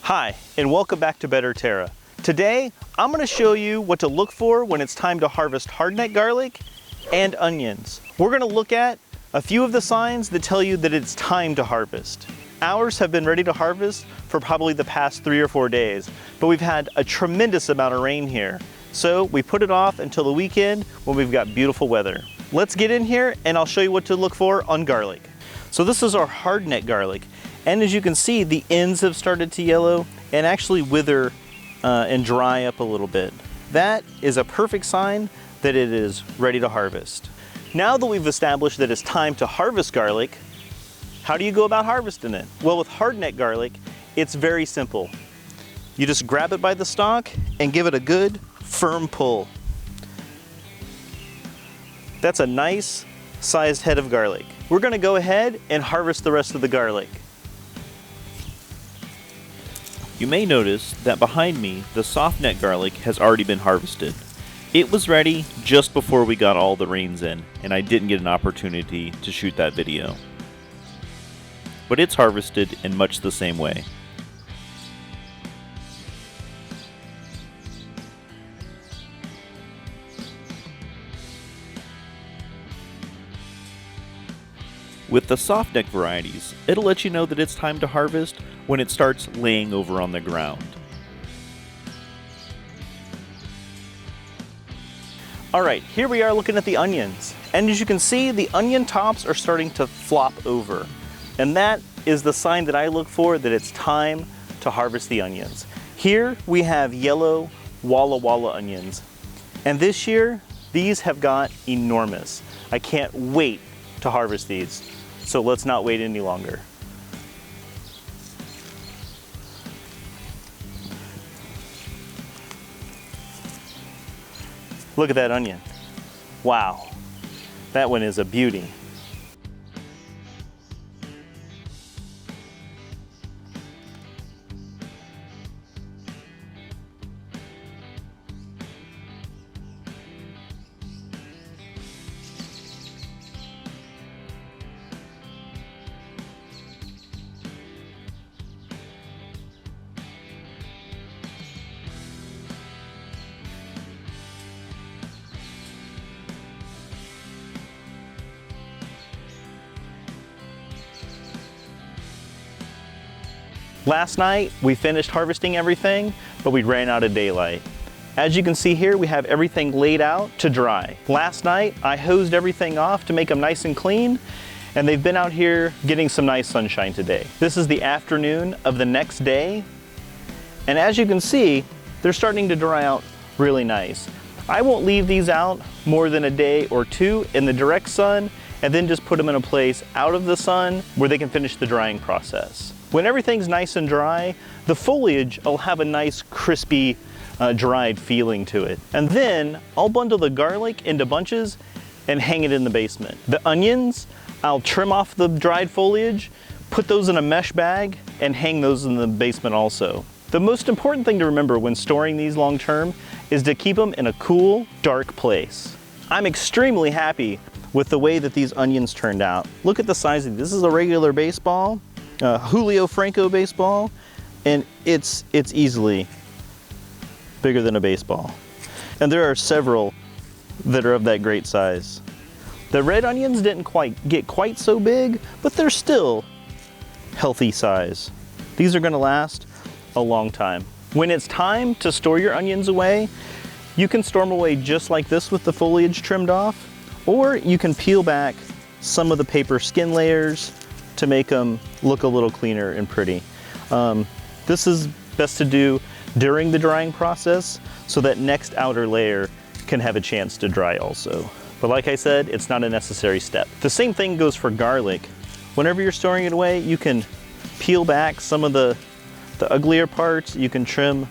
Hi, and welcome back to Better Terra. Today, I'm going to show you what to look for when it's time to harvest hardneck garlic and onions. We're going to look at a few of the signs that tell you that it's time to harvest. Ours have been ready to harvest for probably the past 3 or 4 days, but we've had a tremendous amount of rain here. So we put it off until the weekend when we've got beautiful weather. Let's get in here and I'll show you what to look for on garlic. So this is our hardneck garlic. And as you can see, the ends have started to yellow and actually wither and dry up a little bit. That is a perfect sign that it is ready to harvest. Now that we've established that it's time to harvest garlic, how do you go about harvesting it? Well, with hardneck garlic, it's very simple. You just grab it by the stalk and give it a good, firm pull. That's a nice sized head of garlic. We're gonna go ahead and harvest the rest of the garlic. You may notice that behind me, the soft neck garlic has already been harvested. It was ready just before we got all the rains in, and I didn't get an opportunity to shoot that video. But it's harvested in much the same way. With the soft neck varieties, it'll let you know that it's time to harvest when it starts laying over on the ground. All right, here we are looking at the onions. And as you can see, the onion tops are starting to flop over. And that is the sign that I look for that it's time to harvest the onions. Here we have yellow Walla Walla onions. And this year, these have got enormous. I can't wait to harvest these. So let's not wait any longer. Look at that onion. Wow, that one is a beauty. Last night, we finished harvesting everything, but we ran out of daylight. As you can see here, we have everything laid out to dry. Last night, I hosed everything off to make them nice and clean, and they've been out here getting some nice sunshine today. This is the afternoon of the next day, and as you can see, they're starting to dry out really nice. I won't leave these out more than a day or two in the direct sun, and then just put them in a place out of the sun where they can finish the drying process. When everything's nice and dry, the foliage will have a nice crispy, dried feeling to it. And then I'll bundle the garlic into bunches and hang it in the basement. The onions, I'll trim off the dried foliage, put those in a mesh bag, and hang those in the basement also. The most important thing to remember when storing these long term is to keep them in a cool, dark place. I'm extremely happy with the way that these onions turned out. Look at the size of these. This is a regular baseball. Julio Franco baseball, and it's easily bigger than a baseball. And there are several that are of that great size. The red onions didn't get quite so big, but they're still healthy size. These are gonna last a long time. When it's time to store your onions away, you can store them away just like this with the foliage trimmed off, or you can peel back some of the paper skin layers to make them look a little cleaner and pretty. This is best to do during the drying process so that next outer layer can have a chance to dry also. But like I said, it's not a necessary step. The same thing goes for garlic. Whenever you're storing it away, you can peel back some of the uglier parts, you can trim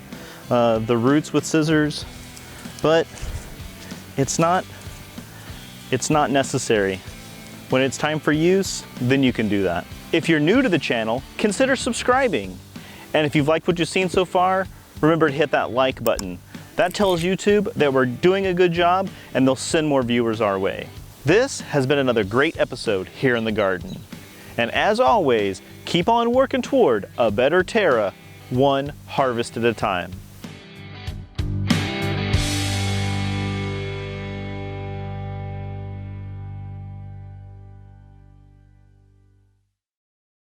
the roots with scissors, but it's not necessary. When it's time for use, then you can do that. If you're new to the channel, consider subscribing. And if you've liked what you've seen so far, remember to hit that like button. That tells YouTube that we're doing a good job and they'll send more viewers our way. This has been another great episode here in the garden. And as always, keep on working toward a better Terra one harvest at a time.